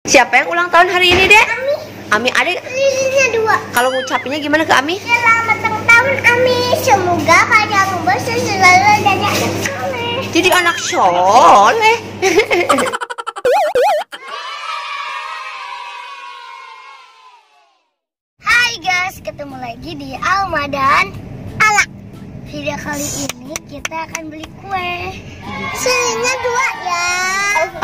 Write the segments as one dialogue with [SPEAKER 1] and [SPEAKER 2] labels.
[SPEAKER 1] Siapa yang ulang tahun hari ini, Dek?
[SPEAKER 2] Ami.
[SPEAKER 1] Ami, adik.
[SPEAKER 2] Lilinnya 2.
[SPEAKER 1] Kalau ngucapinnya gimana ke Ami?
[SPEAKER 2] Selamat ulang tahun Ami. Semoga panjang umur selalu dan anak soleh.
[SPEAKER 1] Jadi anak soleh.
[SPEAKER 2] Hai guys, ketemu lagi di Alma dan Ala. Video kali ini kita akan beli kue. Lilinnya 2 ya.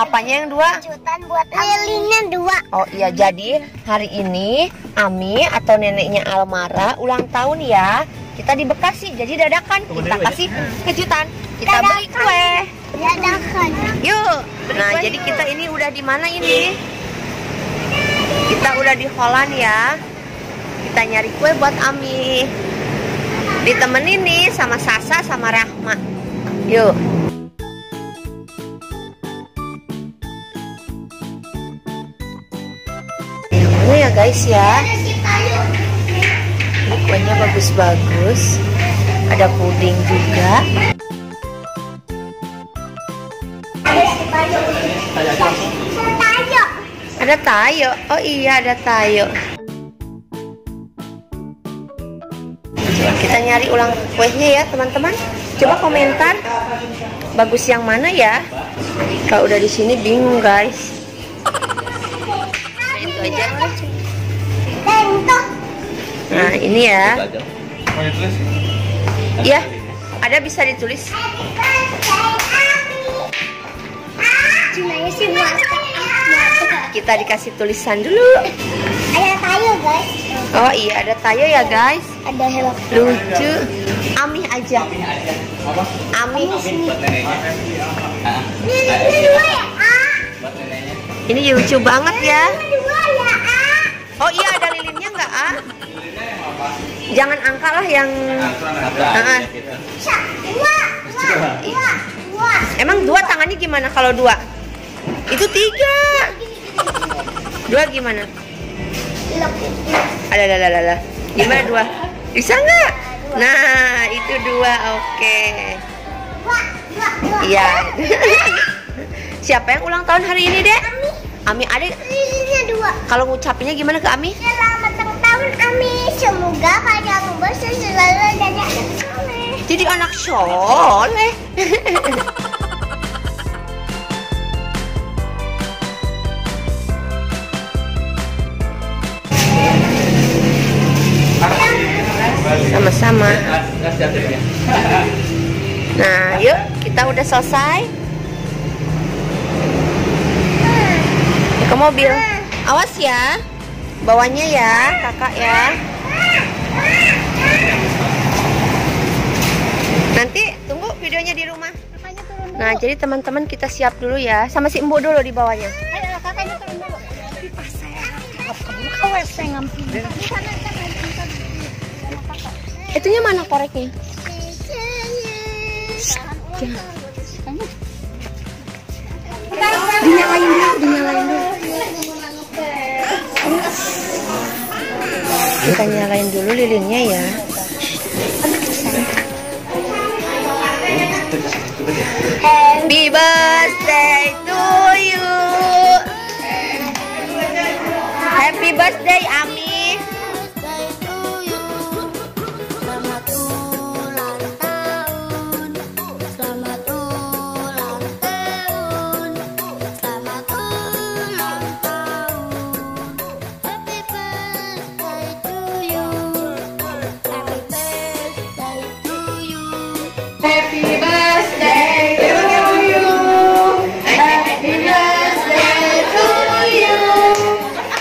[SPEAKER 1] Apanya yang 2?
[SPEAKER 2] Kejutan buat lilinnya 2.
[SPEAKER 1] Oh iya, jadi hari ini Ami atau neneknya Almara ulang tahun ya. Kita di Bekasi, jadi dadakan kita kasih kejutan. Kita beli kue.
[SPEAKER 2] Dadakan.
[SPEAKER 1] Yuk. Nah, jadi kita ini udah di mana ini? Kita udah di Holland ya. Kita nyari kue buat Ami. Ditemenin nih sama Sasa sama Rahma. Yuk. Ini ya guys ya. Ini kuenya bagus-bagus. Ada puding juga. Ada tayo. Oh iya, ada tayo. Kita nyari ulang kuenya ya teman-teman. Coba komentar bagus yang mana ya. Kalau udah di sini bingung guys. Nah, itu aja. Nah ini ya. Iya, ada bisa ditulis. Kita dikasih tulisan dulu.
[SPEAKER 2] Ada tayo guys.
[SPEAKER 1] Oh iya, ada tayo ya guys.
[SPEAKER 2] Ada Hello.
[SPEAKER 1] Lucu. Ami aja. Ami. Ini lucu banget ya. Oh iya, ada lilinnya nggak, A? Jangan angka lah yang. Emang 2 tangannya gimana kalau 2? Itu 3. 2 gimana? Ada. Gimana 2? Bisa nggak? Nah, itu 2. Oke. Iya. Siapa yang ulang tahun hari ini, Dek? Ami, adik.
[SPEAKER 2] Lilinnya 2.
[SPEAKER 1] Kalau ngucapinnya gimana ke Ami?
[SPEAKER 2] Selamat ulang tahun Ami. Semoga panjang umur selalu dan anak soleh.
[SPEAKER 1] Jadi anak soleh. Sama-sama. Nah, yuk kita udah selesai. Ke mobil. Awas ya, bawanya ya, kakak ya. Nanti tunggu videonya di rumah. Nah, jadi teman-teman kita siap dulu ya. Sama si Embo dulu di bawahnya.
[SPEAKER 2] Ayo kakaknya turun dulu.
[SPEAKER 1] Itunya mana koreknya? Dinyalain dulu. Kita nyalain dulu lilinnya ya. Happy birthday to you. Happy birthday Ami. Happy birthday to you. Happy birthday to you.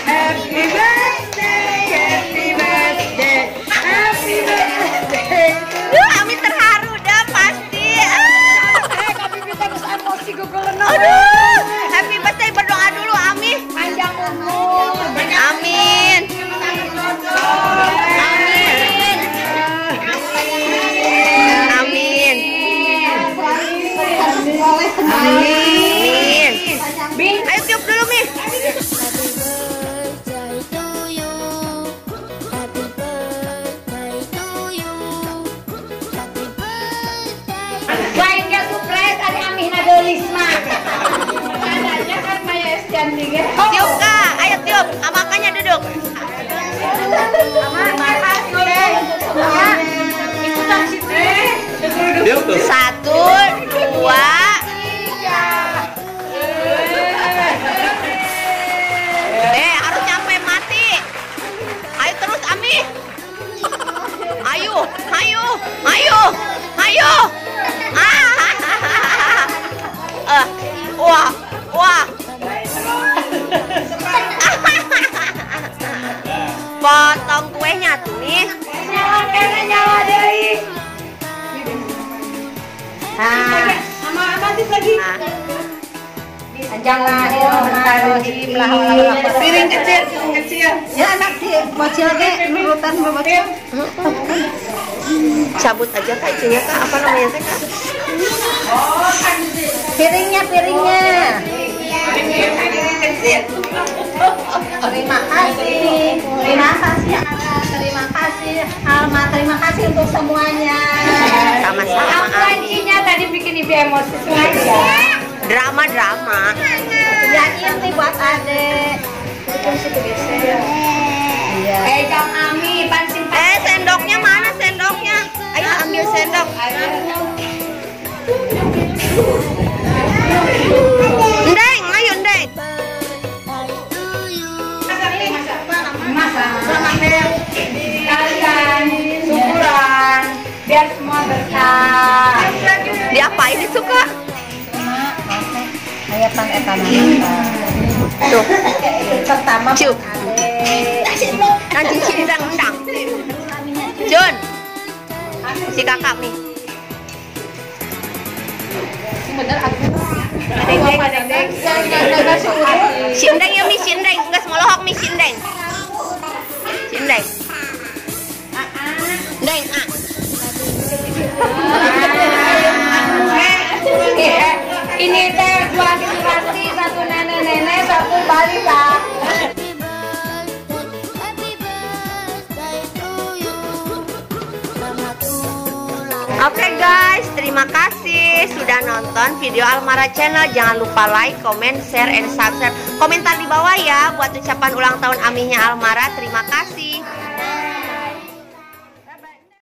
[SPEAKER 1] Happy birthday, happy birthday, happy birthday. Ami terharu dah pasti.
[SPEAKER 2] Kami bisa emosi gugulan.
[SPEAKER 1] Aduh, happy birthday, berdoa dulu Ami.
[SPEAKER 2] Panjang umur.
[SPEAKER 1] Amin. Amin. Ayo tiup dulu, Mi.
[SPEAKER 2] Lain ke surprise ada Amina Dolisma. Adanya kan Maya Estianti.
[SPEAKER 1] Tiup, Kak. duduk. Satu, dua, harus sampai mati. Ayo terus Ami. Ayo, ayo, ayo, ayo. Wah, wah. Potong kuenya tuh nih. Nyala deh.
[SPEAKER 2] Piring kecil. Ya anak bocil ge nurutan bocil.
[SPEAKER 1] Cabut aja Kak itunya Kak, apa namanya Kak?
[SPEAKER 2] Piringnya. Terima kasih. Terima kasih Alma, terima kasih untuk semuanya.
[SPEAKER 1] Sama-sama.
[SPEAKER 2] Kuncinya tadi bikin ibu emosi sengaja.
[SPEAKER 1] Drama.
[SPEAKER 2] Ya ini buat adek. Iya. Pegang Ami, pansin.
[SPEAKER 1] Sendoknya mana sendoknya? Ayo ambil sendok. Ndeng, ayo Ndeng.
[SPEAKER 2] Kalian syukuran biar semua berkah.
[SPEAKER 1] Diapain itu Kak?
[SPEAKER 2] Kayak pan
[SPEAKER 1] Tuh.
[SPEAKER 2] Pertama
[SPEAKER 1] Cuk. Nanti cindang-cindang. Jun. Si kakak nih.
[SPEAKER 2] bener aku.
[SPEAKER 1] Sindeng ya mi sindeng, enggak semolohok mi sindeng. Sindeng. Deng,
[SPEAKER 2] Ini teh dua generasi, satu nenek-nenek, satu balita.
[SPEAKER 1] Oke guys, terima kasih sudah nonton video Almara Channel. Jangan lupa like, comment, share, and subscribe. Komentar di bawah ya buat ucapan ulang tahun Amihnya Almara. Terima kasih.